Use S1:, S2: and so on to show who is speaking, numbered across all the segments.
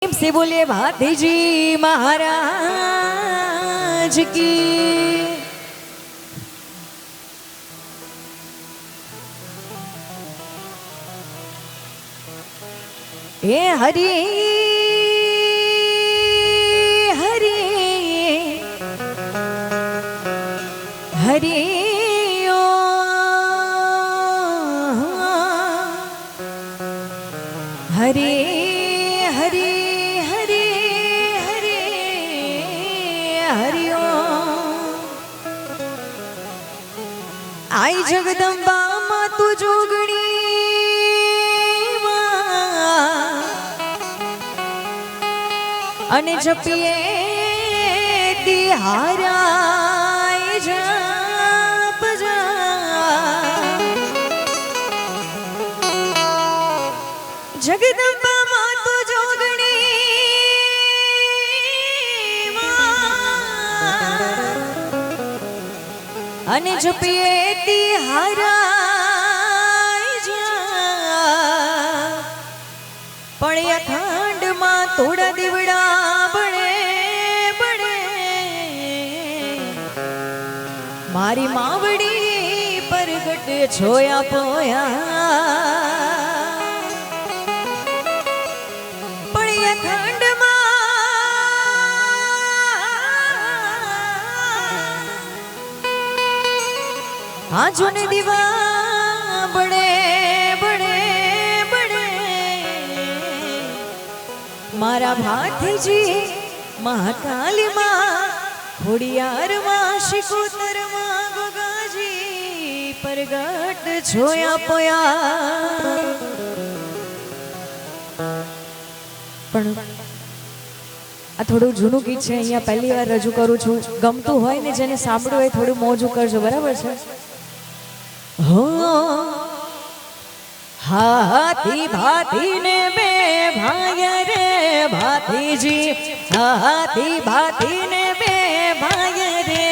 S1: प्रेम से बोलिए भाती जी महाराज की। ए हरि हरि हरि ओ हरि हरि हरि हरि हरि ओ। आई जगदंबा मा तू जोगणी અને જપીએ દિહારાય જપ જા જગદંબા માં તો જોગણી અને જપીએ દિહારાય જા પણ અખંડ માં થોડા દીવડા मारी मावड़ी परगट छोया पोया पड़िया खंड आजो ने दीवा बड़े बड़े बड़े मारा भाती जी महाकाली माँ खोड़ियार माँ शिकोतर माँ गोगाजी परगट छोया पोया। पण आ थोड़ું જૂનું ગીત છે, અહીંયા પહેલી વાર રજૂ કરું છું. ગમતું હોય ને જેને સાંભળ્યું હોય થોડું મોજું કરજો, બરાબર છે? હો હાથી ભાતી ને બે ભાઈ રે ભાતીજી, હાથી ભાતી ને બે ભાઈ રે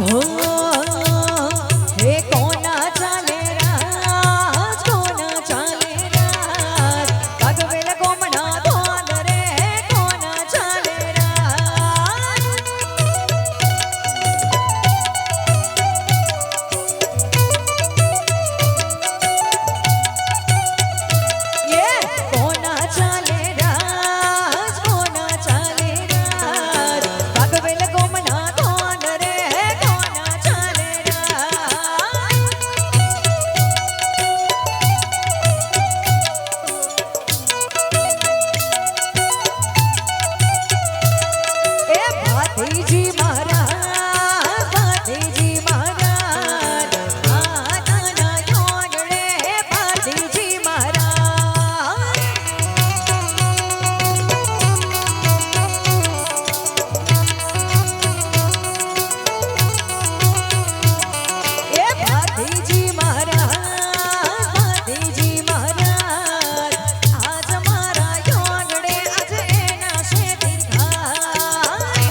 S1: हो हे कोना चाले राज कोना चाले राज भगवेल गोमना धोन रे कोना चाले राज ये कोना चाले राज कोना चाले राज भगवेल गोमना धोन रे कोना चाले राज ए भातीजी महाराज भातीजी महाराज आना योगड़े भातीजी महाराज ए भातीजी महाराज भातीजी महाराज आज मारा योगड़े आज एना से दीर्घाय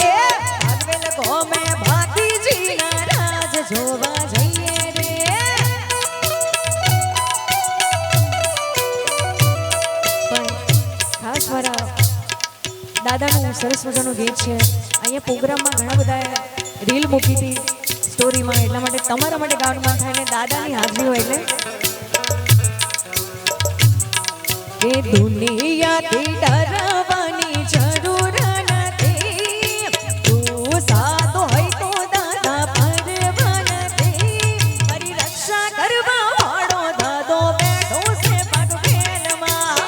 S1: ए ભગવેલ ગોમે ભાતીજીના રાજ જોવા જઈએ રે પણ ખાસ મારા દાદાનું સરસ મજાનું ગીત છે અહીંયા પ્રોગ્રામમાં ઘણા બધા રીલ મૂકી હતી સ્ટોરીમાં એટલા માટે તમારા માટે ગાવાનું મન થાય ને દાદાની હાજરી હોય એટલે કે દુનિયાથી ડરવાની જરૂર નથી તું સાદો હોય તો દાદા પરવા નથી મારી રક્ષા કરવા વાળો દાદો બેઠો છે પગવેલમાં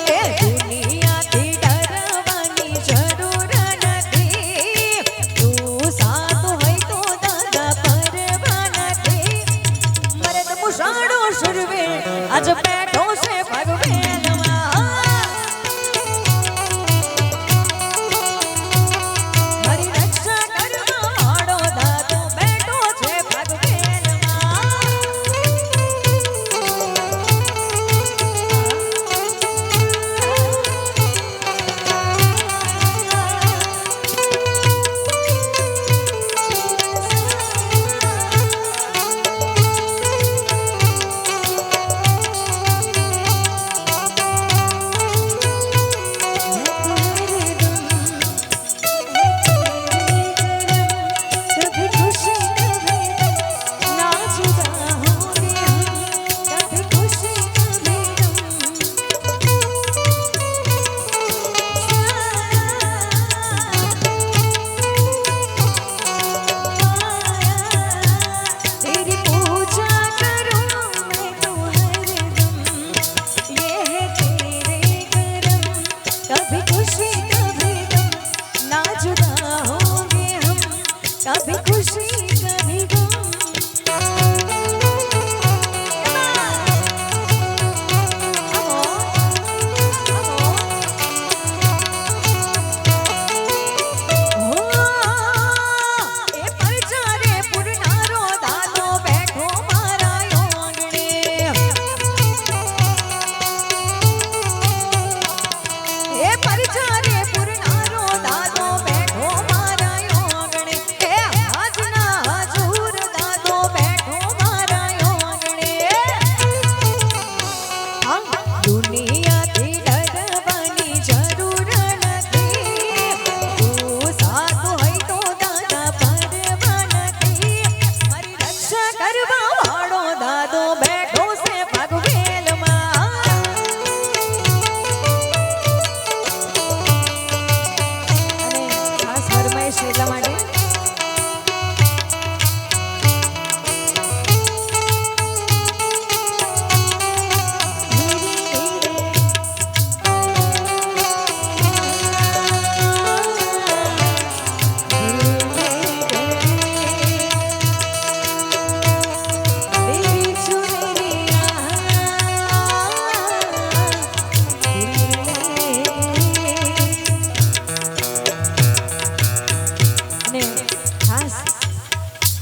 S1: એ દુનિયાથી ડરવાની જરૂર નથી તું સાદો હોય તો દાદા પરવા નથી મરદ મુસાડો સુરવે આજ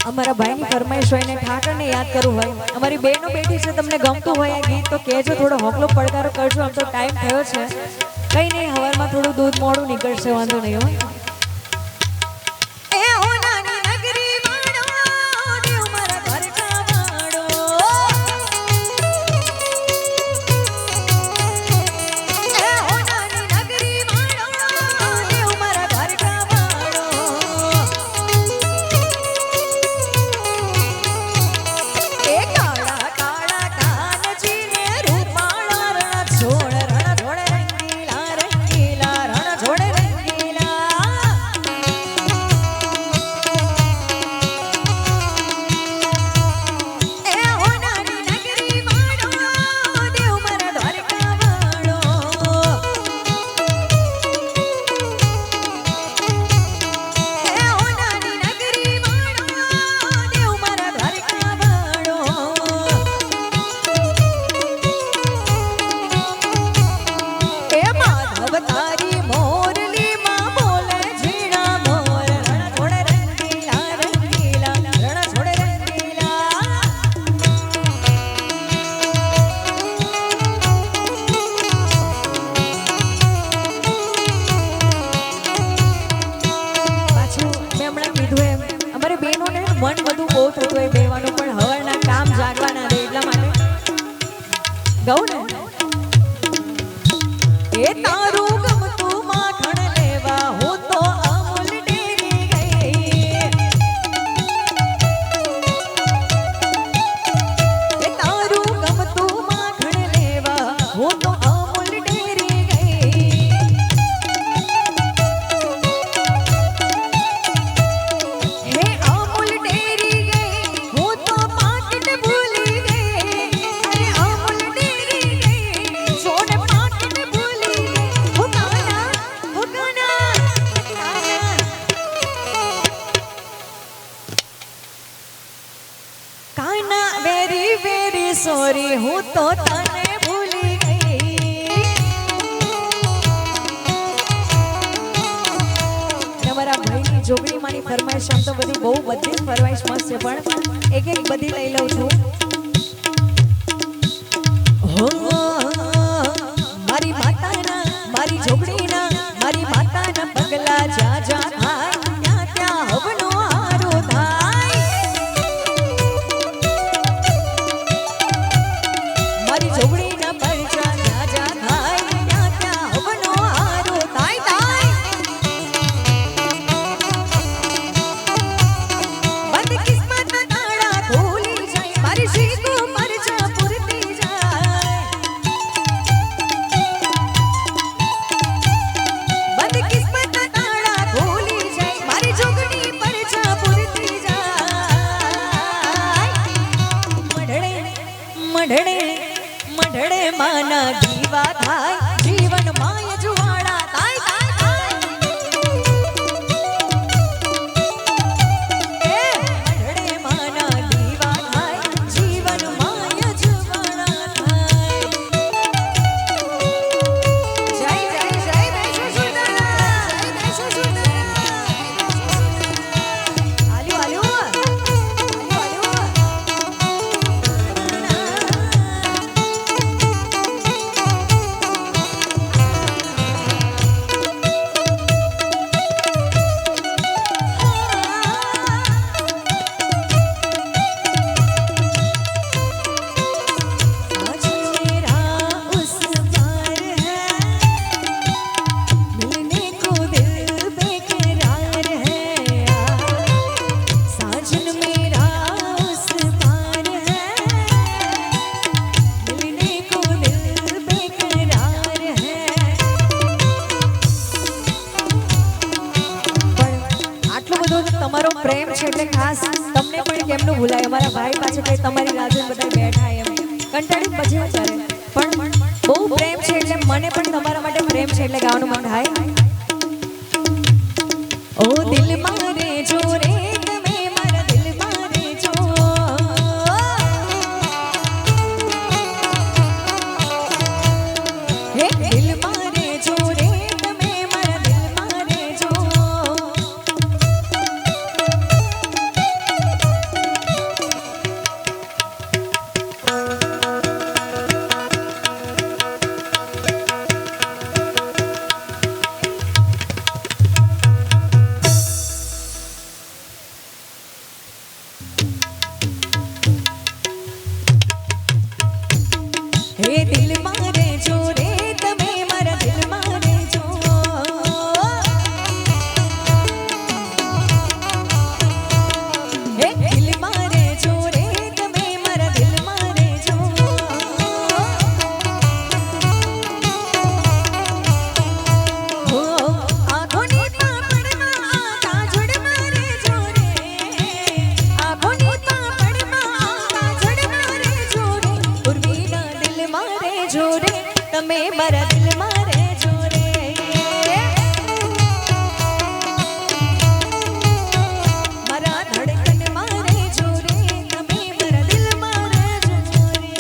S1: અમારા ભાઈની ફરમાઈશ હોય ને ઠાકરને યાદ કરવું હોય, અમારી બેનો બેઠી છે, તમને ગમતું હોય આ ગીત તો કહેજો, થોડો હોકલો પડકારો કરજો. આમ તો ટાઈમ થયો છે, કંઈ નહીં, હવારમાં થોડું દૂધ મોડું નીકળશે, વાંધો નહીં હોય. મન બધું બહુ થતું હોય બેવાનું, પણ હવારના કામ જાગવાના રહે, એટલા માટે ગઉં ને એ તારું ગમતું માખણ લેવા હું તો અમૂલ ડેરી ગઈ, એ તારું ગમતું માખણ લેવા હું તો અમૂલ ડેરી ગઈ, હે અમૂલ ડેરી ગઈ હું તો પાકીટ ભૂલી ગઈ, અરે અમૂલ ડેરી ગઈ સોને પાકીટ ભૂલી ગઈ, હું કાના કાના વેરી વેરી સોરી હું તો તને ભૂલી ગઈ. તમારા ભાઈની જોગણી માની ફરમાઈશ, આમ તો બધી બહુ બધી ફરમાઈશ મસ્ત છે, પણ એક એક બધી લઈ લઉં છું. હો મારી માતાના મારી જોગણીના મારી માતાના પગલા જા જા થાય ત્યાં ત્યાં હવનો હારો થાય, મારી જોગણીના પરચા જા જા થાય ત્યાં ત્યાં હવનો હારો થાય થાય. બંધ કિસ્મતના તાળા ખોલી જાય મારી શીખો પરચા પૂરતી જાય, બંધ કિસ્મતના તાળા ખોલી જાય મારી જોગણી પરચા પૂરતી જાય. મઢડે મઢડે મઢડે માના દીવા થાય જીવન માય જુવાળા થાય થાય થાય. એ મઢડે માના દીવા થાય જીવન માય જુવાળા થાય. જય જય જય વૈષ્ણવ સુંદરા, જય વૈષ્ણવ સુંદરા, આલ્યો આલ્યો આલ્યો આલ્યો. आज मेरा उस पार है मिलने को दिल बेकरार है, साजन मेरा उस पार है मिलने को दिल बेकरार है. પણ આટલો બધો તમારો પ્રેમ છે એટલે ખાસ તમને પણ કેમનું ભૂલાય, અમારા ભાઈ પાસે કઈ તમારી રાહ જોઈને બધા બેઠા એમ કંટાળી પછી કરે, પણ બહુ પ્રેમ છે એટલે મને પણ તમારા માટે પ્રેમ છે એટલે ગાવાનું મન થાય. ઓ દિલ મારે જો રે તમે મારા દિલ મારે જો, હે દિલ મારે જો રે તમે મારા દિલ મારે જો, હે દિલ મારે જો રે તમે મારા દિલ મારે જો હે દિલ મારે જો રે તમે મારા દિલ મારે જો હો આંખોની પાપડમાં કાજળ મારે જો રે આંખોની પાપડમાં કાજળ મારે જો રે ઉર્વીના દિલ મારે જો રે તમે મારા દિલ મારે જો રે મારા ધડકન મારે જો રે તમે મારા દિલ મારે જો રે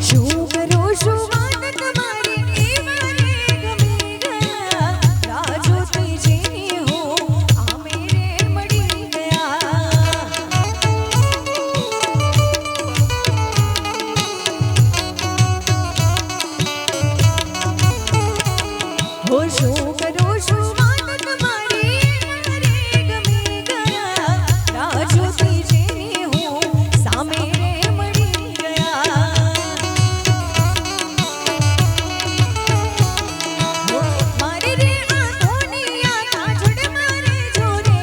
S1: શું કરું શું વાત તમારી એ મારે ગમી ગયા રાજોતી જેની હું આ મેરે મળી ગયા હો શું કરું શું વાત તમારી એ મારે ગમી ગયા રાજોતી જેની હું સામે રે મળી ગયા મારે રે આંખોની આ કાજળ મારે જો રે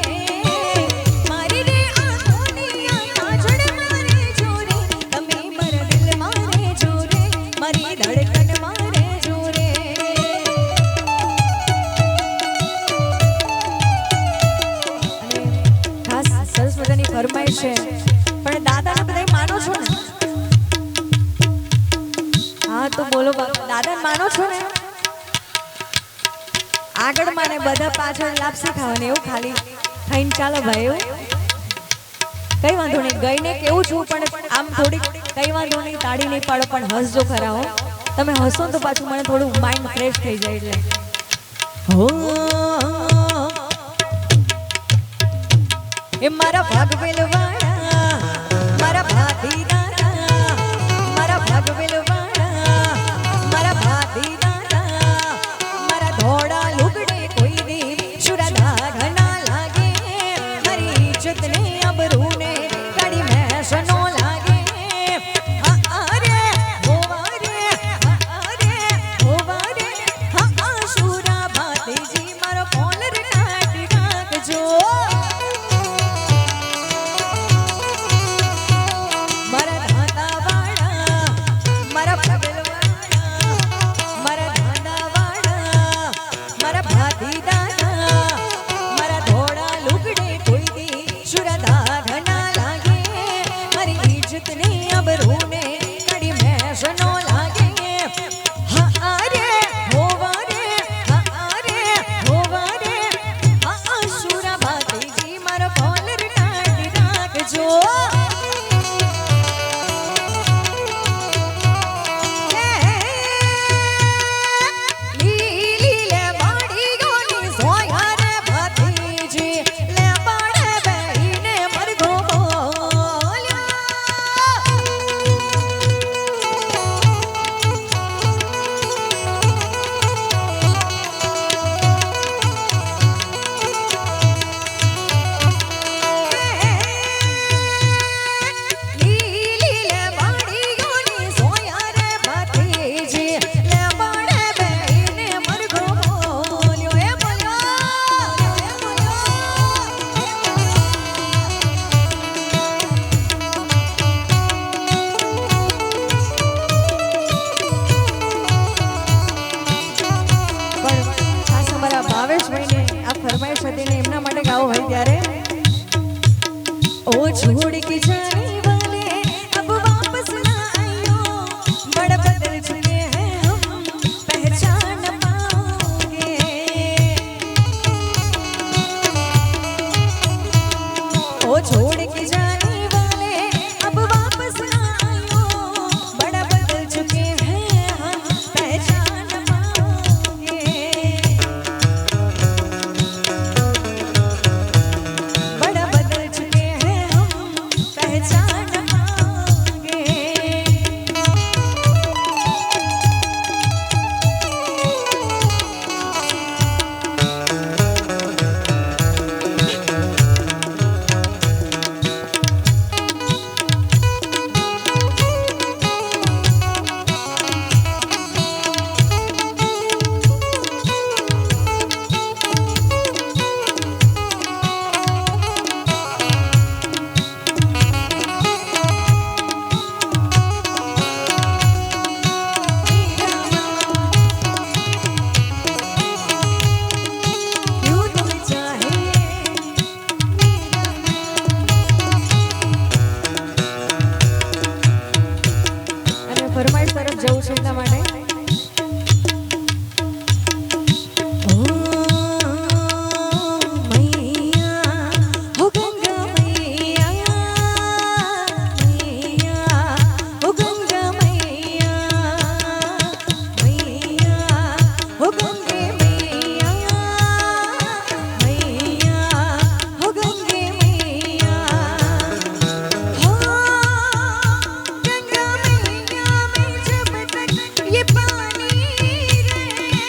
S1: મારે રે આંખોની આ કાજળ મારે જો રે તમે મારા દિલ મારે જો રે મારી ધડકન મારે જો રે અને ખાસ સરસ મજાની ફરમાઈશ છે પણ દાદાને બધાય માનો છો ને હા તો બોલો બાપા દાદાને માનો છો ને આગળ માને બધા પાછળ લાપસી ખાવાની એવું ખાલી થઈને ચાલો ભાઈ એવું કઈ વાંધો નહીં ગઈને કેવું છું પણ આમ થોડીક કઈ વાંધો નહીં તાળી નહીં પાડો પણ હસજો ખરા હો તમે હસો તો પાછું મને થોડું માઇન્ડ ફ્રેશ થઈ જાય એટલે હો એ મારા ભાગવેલવાળા મારા ભાતીદારા મારા ભાગવેલવાળા મારા ભાતીદારા મારા ધોળા લુગડે કોઈ દી શુરાધા ઘના લાગે મારી ઇજ્જતને અબરૂને કાઢી મેસનો લાગે અરે હોવા રે હા શુરા ભાતીજી મારો કોલર કાઢી નાખજો મારા ધાતાવાળા મારા छोड़ के जाने वाले अब वापस ना आइयो, बड़ा बदल चुके हैं हम, पहचान न पाओगे। ओ छोड़ के जाने वाले अब वापस ना आइयो, बड़ा बदल चुके हैं हम, पहचान न पाओगे। बड़ा बदल चुके हैं हम, पहचान न पाओगे। क्यों तुम्हें चाहे અને ફરમાઈશ તરફ જવું છે એટલા માટે ઓ મૈયા હો ગંગા મૈયા, મૈયા હો ગંગા મૈયા, મૈયા હો ગંગે મૈયા, મૈયા હો ગંગે મૈયા। हो गंगा मैया में जब तक ये पानी रहे,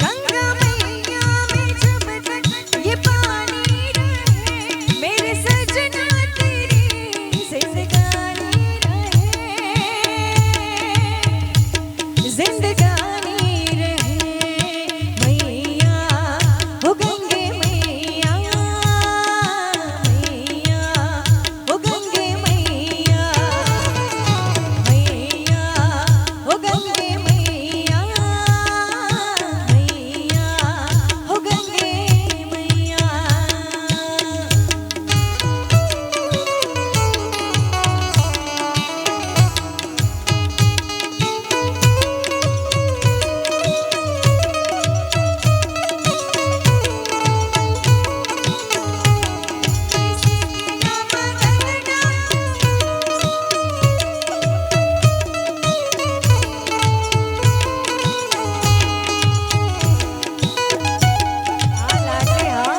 S1: गंगा मैया में जब तक ये पानी रहे, मेरे सजना तेरी जिंदगानी रहे, जिंदगानी रहे। मैया हो गंगे मैया, मैया हो गंगे मैया, मैया हो गंगे मैया, मैया हो गंगे मैया। हाँ लागे हाँ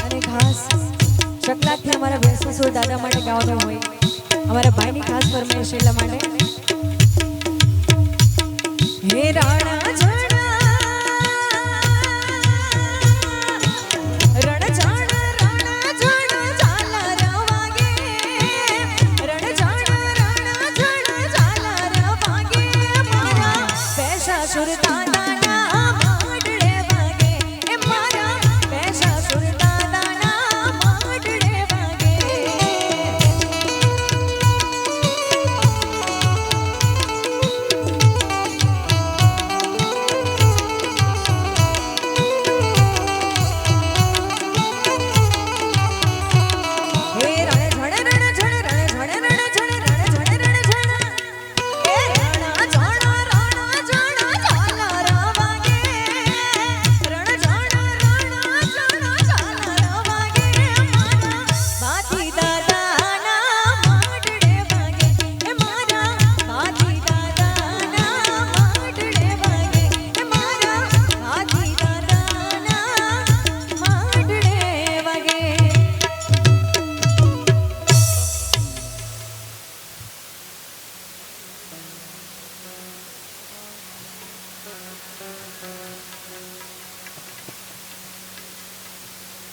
S1: અને ખાસ ચકલાથી અમારા વેસુસોર દાદા માટે ગાવાનું હોય, અમારા ભાઈની ખાસ ફરમાઈશ એટલા માટે હે રાણા ઝાડા